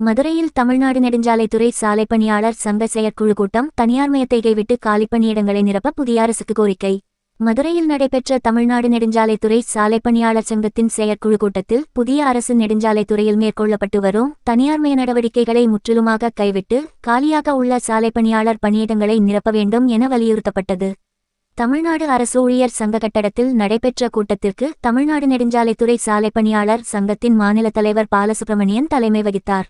மதுரையில் தமிழ்நாடு நெடுஞ்சாலைத்துறை சாலை பணியாளர் சங்க செயற்குழு கூட்டம் தனியார்மயத்தை கைவிட்டு காலிப்பணியிடங்களை நிரப்ப புதிய அரசுக்கு கோரிக்கை. மதுரையில் நடைபெற்ற தமிழ்நாடு நெடுஞ்சாலைத்துறை சாலை பணியாளர் சங்கத்தின் செயற்குழு கூட்டத்தில் புதிய அரசு நெடுஞ்சாலைத்துறையில் மேற்கொள்ளப்பட்டு வரும் தனியார்மய நடவடிக்கைகளை முற்றிலுமாக கைவிட்டு காலியாக உள்ள சாலை பணியாளர் பணியிடங்களை நிரப்ப வேண்டும் என வலியுறுத்தப்பட்டது. தமிழ்நாடு அரசு ஊழியர் சங்க கட்டடத்தில் நடைபெற்ற கூட்டத்திற்கு தமிழ்நாடு நெடுஞ்சாலைத்துறை சாலை பணியாளர் சங்கத்தின் மாநில தலைவர் பாலசுப்ரமணியன் தலைமை வகித்தார்.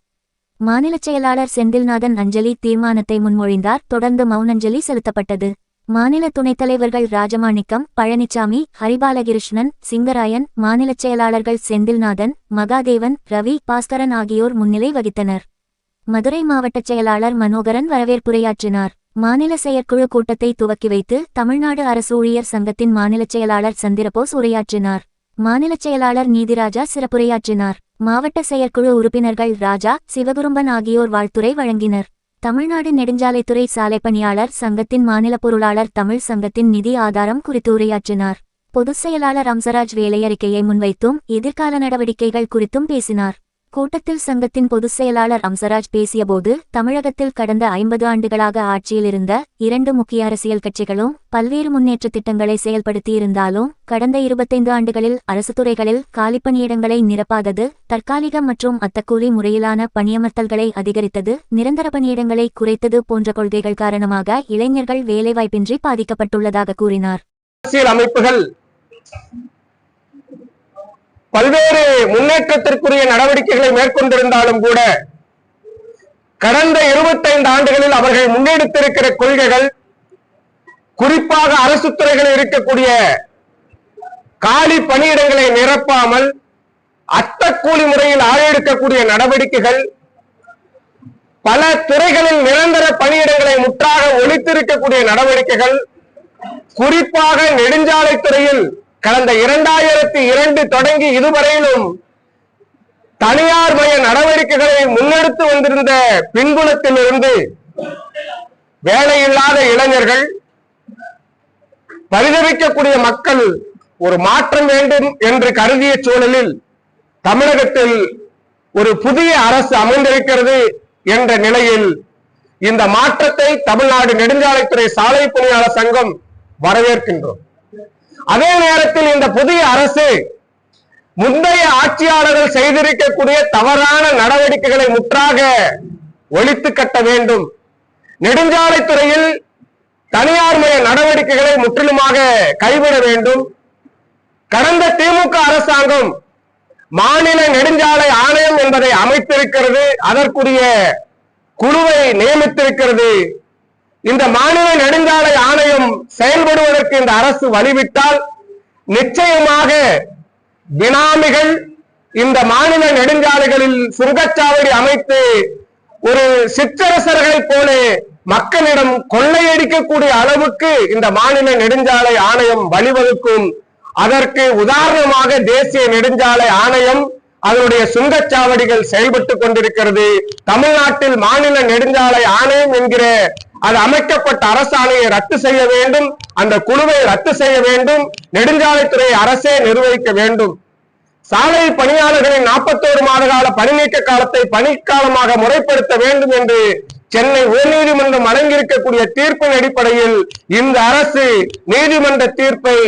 மாநில செயலாளர் செந்தில்நாதன் அஞ்சலி தீர்மானத்தை முன்மொழிந்தார். தொடர்ந்து மௌனஞ்சலி செலுத்தப்பட்டது. மாநில துணைத் தலைவர்கள் ராஜமாணிக்கம், பழனிசாமி, ஹரிபாலகிருஷ்ணன், சிங்கராயன், மாநில செயலாளர்கள் செந்தில்நாதன், மகாதேவன், ரவி, பாஸ்கரன் ஆகியோர் முன்னிலை வகித்தனர். மதுரை மாவட்ட செயலாளர் மனோகரன் வரவேற்புரையாற்றினார். மாநில செயற்குழு கூட்டத்தை துவக்கி வைத்து தமிழ்நாடு அரசு ஊழியர் சங்கத்தின் மாநில செயலாளர் சந்திரபோஸ் உரையாற்றினார். மாநில செயலாளர் நீதிராஜா சிறப்புரையாற்றினார். மாவட்ட செயற்குழு உறுப்பினர்கள் ராஜா, சிவகுரும்பன் ஆகியோர் வாழ்த்துரை வழங்கினர். தமிழ்நாடு நெடுஞ்சாலைத்துறை சாலை பணியாளர் சங்கத்தின் மாநில பொருளாளர் தமிழ் சங்கத்தின் நிதி ஆதாரம் குறித்து உரையாற்றினார். பொதுச் செயலாளர் அம்சராஜ் வேலையறிக்கையை முன்வைத்தும் எதிர்கால நடவடிக்கைகள் குறித்தும் பேசினார். கூட்டத்தில் சங்கத்தின் பொதுச் செயலாளர் அம்சராஜ் பேசியபோது, தமிழகத்தில் கடந்த 50 ஆண்டுகளாக ஆட்சியில் இருந்த 2 முக்கிய அரசியல் கட்சிகளும் பல்வேறு முன்னேற்ற திட்டங்களை செயல்படுத்தியிருந்தாலும் கடந்த 25 ஆண்டுகளில் அரசு துறைகளில் காலிப்பணியிடங்களை நிரப்பாதது, தற்காலிக மற்றும் அத்தக்கூலி முறையிலான பணியமர்த்தல்களை அதிகரித்தது, நிரந்தர பணியிடங்களை குறைத்தது போன்ற கொள்கைகள் காரணமாக இளைஞர்கள் வேலைவாய்ப்பின்றி பாதிக்கப்பட்டுள்ளதாக கூறினார். அரசியல் அமைப்புகள் பல்வேறு முன்னேற்றத்திற்குரிய நடவடிக்கைகளை மேற்கொண்டிருந்தாலும் கூட கடந்த 25 ஆண்டுகளில் அவர்கள் முன்னெடுத்திருக்கிற கொள்கைகள், குறிப்பாக அரசு துறைகளில் இருக்கக்கூடிய காலி பணியிடங்களை நிரப்பாமல் அத்தக்கூலி முறையில் ஆளெடுக்கக்கூடிய நடவடிக்கைகள், பல துறைகளில் நிரந்தர பணியிடங்களை முற்றாக ஒழித்திருக்கக்கூடிய நடவடிக்கைகள், குறிப்பாக நெடுஞ்சாலைத்துறையில் கடந்த 2002 தொடங்கி இதுவரையிலும் தனியார்மய நடவடிக்கைகளை முன்னெடுத்து வந்திருந்த பின்புலத்திலிருந்து வேலையில்லாத இளைஞர்கள், பரிதவிக்கக்கூடிய மக்கள் ஒரு மாற்றம் வேண்டும் என்று கருதிய சூழலில் தமிழகத்தில் ஒரு புதிய அரசு அமைந்திருக்கிறது என்ற நிலையில் இந்த மாற்றத்தை தமிழ்நாடு நெடுஞ்சாலைத்துறை சாலை பணியாளர் சங்கம் வரவேற்கின்றோம். அதே நேரத்தில் இந்த புதிய அரசு முந்தைய ஆட்சியாளர்கள் செய்திருக்கக்கூடிய தவறான நடவடிக்கைகளை முற்றாக ஒழித்து கட்ட வேண்டும். நெடுஞ்சாலைத்துறையில் தனியார்மய நடவடிக்கைகளை முற்றிலுமாக கைவிட வேண்டும். கடந்த திமுக அரசாங்கம் மாநில நெடுஞ்சாலை ஆணையம் என்பதை அமைத்திருக்கிறது. அதற்குரிய குழுவை நியமித்திருக்கிறது. இந்த மாநில நெடுஞ்சாலை ஆணையம் செயல்படுவதற்கு இந்த அரசு வழிவிட்டால் நிச்சயமாக பினாமிகள் இந்த மாநில நெடுஞ்சாலைகளில் சுங்கச்சாவடி அமைத்து ஒரு சிற்றரசர்களைப் போல மக்களிடம் கொள்ளையடிக்கக்கூடிய அளவுக்கு இந்த மாநில நெடுஞ்சாலை ஆணையம் வழிவகுக்கும். அதற்கு உதாரணமாக தேசிய நெடுஞ்சாலை ஆணையம் அதனுடைய சுங்கச்சாவடிகள் செயல்பட்டுக் கொண்டிருக்கிறது. தமிழ்நாட்டில் மாநில நெடுஞ்சாலை ஆணையம் என்கிற அது அமைக்கப்பட்ட அரசாணையை ரத்து செய்ய வேண்டும். அந்த குழுவை ரத்து செய்ய வேண்டும். நெடுஞ்சாலைத்துறை அரசே நிர்வகிக்க வேண்டும். சாலை பணியாளர்களின் 41 மாத கால பணி நீக்க காலத்தை பணிக்காலமாக முறைப்படுத்த வேண்டும் என்று சென்னை உயர்நீதிமன்றம் வழங்கியிருக்கக்கூடிய தீர்ப்பின் அடிப்படையில் இந்த அரசு நீதிமன்ற தீர்ப்பை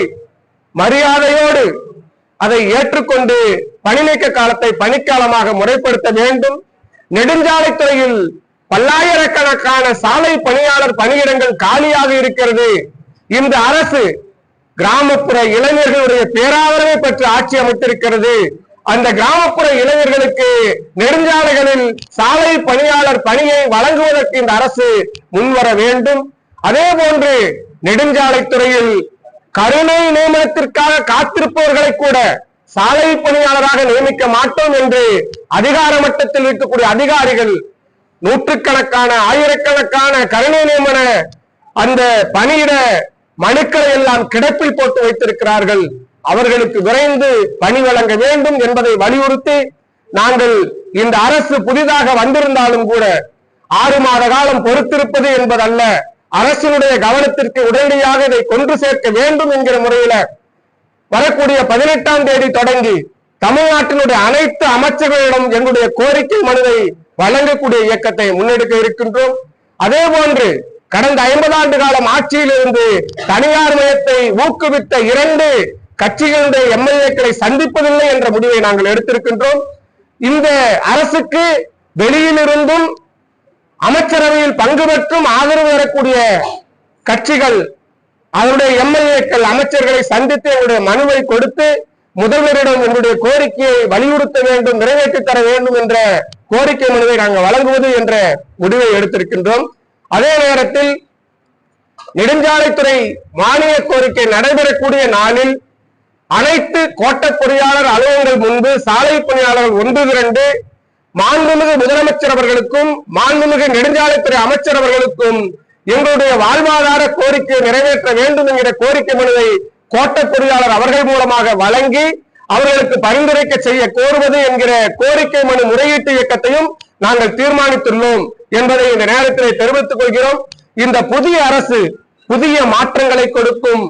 மரியாதையோடு அதை ஏற்றுக்கொண்டு பணி நீக்க காலத்தை பணிக்காலமாக முறைப்படுத்த வேண்டும். நெடுஞ்சாலைத்துறையில் பல்லாயிரக்கணக்கான சாலை பணியாளர் பணியிடங்கள் காலியாக இருக்கிறது. இந்த அரசு கிராமப்புற இளைஞர்களுடைய பேராதரவை பெற்று ஆட்சி அமைத்திருக்கிறது. அந்த கிராமப்புற இளைஞர்களுக்கு நெடுஞ்சாலைகளில் சாலை பணியாளர் பணியை வழங்குவதற்கு இந்த அரசு முன்வர வேண்டும். அதே போன்று நெடுஞ்சாலைத்துறையில் கருணை நியமனத்திற்காக காத்திருப்பவர்களை கூட சாலை பணியாளராக நியமிக்க மாட்டோம் என்று அதிகார மட்டத்தில் இருக்கக்கூடிய அதிகாரிகள் நூற்றுக்கணக்கான ஆயிரக்கணக்கான கருணை நியமன அந்த பணியிட மனுக்களை எல்லாம் கிடப்பில் போட்டு வைத்திருக்கிறார்கள். அவர்களுக்கு விரைந்து பணி வழங்க வேண்டும் என்பதை வலியுறுத்தி நாங்கள் இந்த அரசு புதிதாக வந்திருந்தாலும் கூட 6 மாத காலம் பொறுத்திருப்பது என்பதல்ல, அரசினுடைய கவனத்திற்கு உடனடியாக இதை கொண்டு சேர்க்க வேண்டும் என்கிற முறையில வரக்கூடிய 18ஆம் தேதி தொடங்கி தமிழ்நாட்டினுடைய அனைத்து அமைச்சர்களிடம் எங்களுடைய கோரிக்கை மனுவை வழங்கக்கூடிய இயக்கத்தை முன்னெடுக்க இருக்கின்றோம். அதே போன்று கடந்த 50 ஆண்டு காலம் ஆட்சியிலிருந்து தனியார் மயத்தை ஊக்குவித்த 2 கட்சிகளுடைய எம்எல்ஏக்களை சந்திப்பதில்லை என்ற முடிவை நாங்கள் எடுத்திருக்கின்றோம். இந்த அரசுக்கு வெளியிலிருந்தும் அமைச்சரவையில் பங்கு பெற்றும் ஆதரவு தரக்கூடிய கட்சிகள் அவருடைய எம்எல்ஏக்கள் அமைச்சர்களை சந்தித்து எங்களுடைய மனுவை கொடுத்து முதல்வரிடம் என்னுடைய கோரிக்கையை வலியுறுத்த வேண்டும், நிறைவேற்றி தர வேண்டும் என்ற கோரிக்கை மனுவை நாங்கள் வழங்குவது என்ற முடிவை எடுத்திருக்கின்றோம். அதே நேரத்தில் நெடுஞ்சாலைத்துறை மானிய கோரிக்கை நடைபெறக்கூடிய நாளில் அனைத்து கோட்ட பொறியாளர் அலுவலகங்கள் முன்பு சாலை பணியாளர்கள் ஒன்று திரண்டு மாண்புமிகு முதலமைச்சர் அவர்களுக்கும் மாண்புமிகு நெடுஞ்சாலைத்துறை அமைச்சர் அவர்களுக்கும் எங்களுடைய வாழ்வாதார கோரிக்கையை நிறைவேற்ற வேண்டும் என்கிற கோரிக்கை மனுவை கோட்ட பொறியாளர் அவர்கள் மூலமாக வழங்கி அவர்களுக்கு பரிந்துரைக்க செய்ய கோருவது என்கிற கோரிக்கை மனு முறையீட்டு இயக்கத்தையும் நாங்கள் தீர்மானித்துள்ளோம் என்பதை இந்த நேரத்தில் தெரிவித்துக் கொள்கிறோம். இந்த புதிய அரசு புதிய மாற்றங்களை கொடுக்கும்,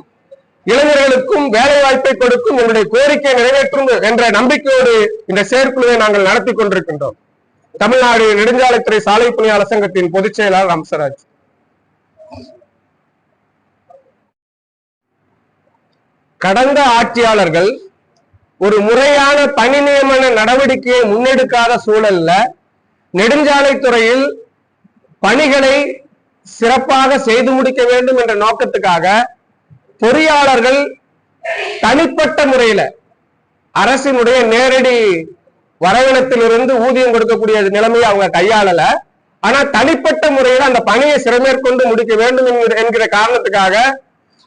இளைஞர்களுக்கும் வேலை வாய்ப்பை கொடுக்கும், எங்களுடைய கோரிக்கையை நிறைவேற்றும் என்ற நம்பிக்கையோடு இந்த செயற்குழுவை நாங்கள் நடத்தி கொண்டிருக்கின்றோம். தமிழ்நாடு நெடுஞ்சாலைத்துறை சாலை பணியாளர் சங்கத்தின் பொதுச் செயலாளர் அம்சராஜ். கடந்த ஆட்சியாளர்கள் ஒரு முறையான பணி நியமன நடவடிக்கையை முன்னெடுக்காத சூழல்ல நெடுஞ்சாலைத்துறையில் பணிகளை சிறப்பாக செய்து முடிக்க வேண்டும் என்ற நோக்கத்துக்காக பொறியாளர்கள் தனிப்பட்ட முறையில அரசினுடைய நேரடி வரவினத்திலிருந்து ஊதியம் கொடுக்கக்கூடிய நிலைமையை அவங்க கையாளல. ஆனா தனிப்பட்ட முறையில் அந்த பணியை சிறமேற்கொண்டு முடிக்க வேண்டும் என்கிற காரணத்துக்காக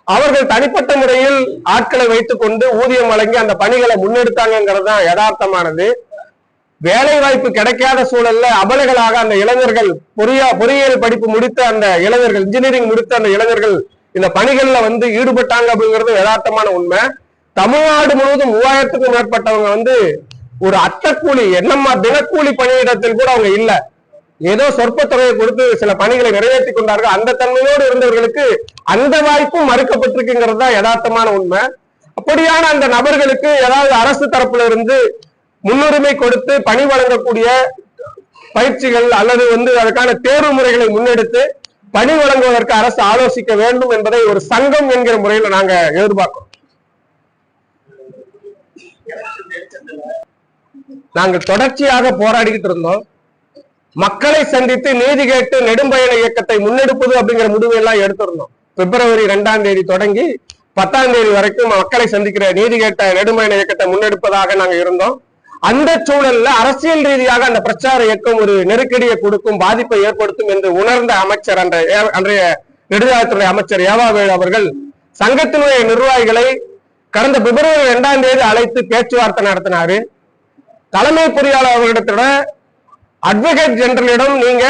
அவர்கள் தனிப்பட்ட முறையில் ஆட்களை வைத்துக் கொண்டு ஊதியம் வழங்கி அந்த பணிகளை முன்னெடுத்தாங்கிறது தான் யதார்த்தமானது. வேலை வாய்ப்பு கிடைக்காத சூழல்ல அபலைகளாக அந்த இளைஞர்கள் பொறியியல் படிப்பு முடித்த அந்த இளைஞர்கள், இன்ஜினியரிங் முடித்த அந்த இளைஞர்கள் இந்த பணிகள்ல ஈடுபட்டாங்க அப்படிங்கிறது யதார்த்தமான உண்மை. தமிழ்நாடு முழுவதும் 3000க்கும் மேற்பட்டவங்க ஒரு அட்டக்கூலி என்னம்மா தினக்கூலி பணியிடத்தில் கூட அவங்க இல்ல, ஏதோ சொற்ப தொகையை கொடுத்து சில பணிகளை நிறைவேற்றி கொண்டார்கள். அந்த தன்மையோடு இருந்தவர்களுக்கு அந்த வாய்ப்பும் மறுக்கப்பட்டிருக்குங்கிறது தான் யதார்த்தமான உண்மை. அப்படியான அந்த நபர்களுக்கு ஏதாவது அரசு தரப்புல இருந்து முன்னுரிமை கொடுத்து பணி வழங்கக்கூடிய பயிற்சிகள் அல்லது அதற்கான தேர்வு முறைகளை முன்னெடுத்து பணி வழங்குவதற்கு அரசு ஆலோசிக்க வேண்டும் என்பதை ஒரு சங்கம் என்கிற முறையில் நாங்க எதிர்பார்க்கிறோம். நாங்கள் தொடர்ச்சியாக போராடிக்கிட்டு இருந்தோம். மக்களை சந்தித்து நீதி கேட்டு நெடும்பயண இயக்கத்தை முன்னெடுப்பது அப்படிங்கிற முடிவு எல்லாம் எடுத்திருந்தோம். பிப்ரவரி 2ஆம் தேதி தொடங்கி 10ஆம் தேதி வரைக்கும் மக்களை சந்திக்கிற நீதி கேட்ட நெடும்பயண இயக்கத்தை முன்னெடுப்பதாக நாங்க இருந்தோம். அந்த சூழல்ல அரசியல் ரீதியாக அந்த பிரச்சார இயக்கம் ஒரு நெருக்கடியை கொடுக்கும், பாதிப்பை ஏற்படுத்தும் என்று உணர்ந்த அமைச்சர் அன்றைய நெடுஞ்சாலைத்துறை அமைச்சர் ஏவாவேலு அவர்கள் சங்கத்தினுடைய நிர்வாகிகளை கடந்த பிப்ரவரி 2ஆம் தேதி அழைத்து பேச்சுவார்த்தை நடத்தினாரு. தலைமை பொறியாளர் அவர்களிடத்தோட அட்வொகேட் ஜெனரலிடம் நீங்க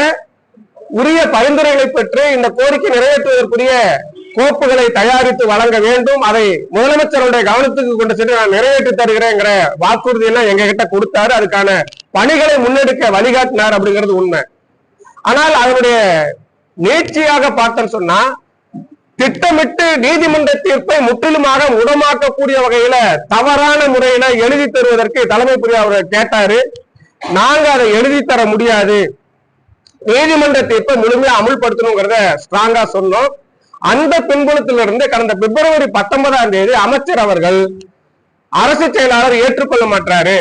உரிய பரிந்துரைகளை பெற்று இந்த கோரிக்கை நிறைவேற்றுவதற்குரிய கோப்புகளை தயாரித்து வழங்க வேண்டும், அதை முதலமைச்சருடைய கவனத்துக்கு கொண்டு சென்று நான் நிறைவேற்றி தருகிறேங்கிற வாக்குறுதி எல்லாம் எங்க கிட்ட கொடுத்தாரு. அதுக்கான பணிகளை முன்னெடுக்க வழிகாட்டினார் அப்படிங்கிறது உண்மை. ஆனால் அதனுடைய நீட்சியாக பார்த்தோன்னு சொன்னா திட்டமிட்டு நீதிமன்ற தீர்ப்பை முற்றிலுமாக முடமாக்கக்கூடிய வகையில தவறான முறையில எழுதி தருவதற்கு தலைமை பொறியாளர் கேட்டாரு. நாங்க அதை எழுதி தர முடியாது, நீதிமன்ற தீர்ப்பை முழுமையா அமுல்படுத்தணுங்கிறத ஸ்ட்ராங்கா சொன்னோம். அந்த பின்புலத்திலிருந்து கடந்த பிப்ரவரி 19ஆம் தேதி அமைச்சர் அவர்கள் அரசு செயலாளர் ஏற்றுக்கொள்ள மாட்டாரு,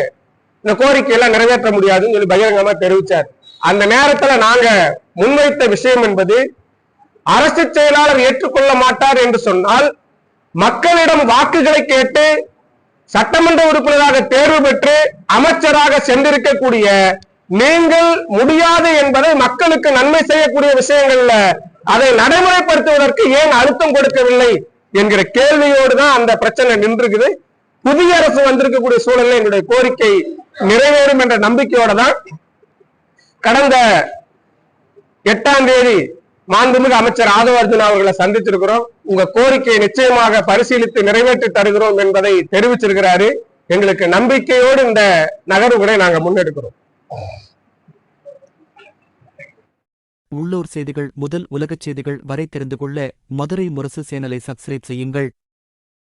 இந்த கோரிக்கையெல்லாம் நிறைவேற்ற முடியாதுன்னு சொல்லி பகிரங்கமா தெரிவிச்சார். அந்த நேரத்துல நாங்க முன்வைத்த விஷயம் என்பது, அரசு செயலாளர் ஏற்றுக்கொள்ள மாட்டார் என்று சொன்னால் மக்களிடம் வாக்குகளை கேட்டு சட்டமன்ற உறுப்பினராக தேர்வு பெற்று அமைச்சராக சென்றிருக்கக்கூடிய நீங்கள் முடியாது என்பதை மக்களுக்கு நன்மை செய்யக்கூடிய விஷயங்கள்ல அதை நடைமுறைப்படுத்துவதற்கு ஏன் அழுத்தம் கொடுக்கவில்லை என்கிற கேள்வியோடு தான் அந்த பிரச்சனை நின்றுக்குது. புதிய அரசு வந்திருக்கக்கூடிய சூழலில் என்னுடைய கோரிக்கை நிறைவேறும் என்ற நம்பிக்கையோட தான் கடந்த 8ஆம் தேதி மாண்புமிகு அமைச்சர் ஆதவ அர்ஜுனா அவர்களை சந்திச்சிருக்கிறோம். உங்க கோரிக்கையை நிச்சயமாக பரிசீலித்து நிறைவேற்றி தருகிறோம் என்பதை தெரிவிச்சிருக்கிறாரு. எங்களுக்கு நம்பிக்கையோடு இந்த நகர்வுகளை நாங்க முன்னெடுக்கிறோம். உள்ளூர் செய்திகள் முதல் உலகச் செய்திகள் வரை தெரிந்து கொள்ள மதுரை முரசு சேனலை சப்ஸ்கிரைப் செய்யுங்கள்.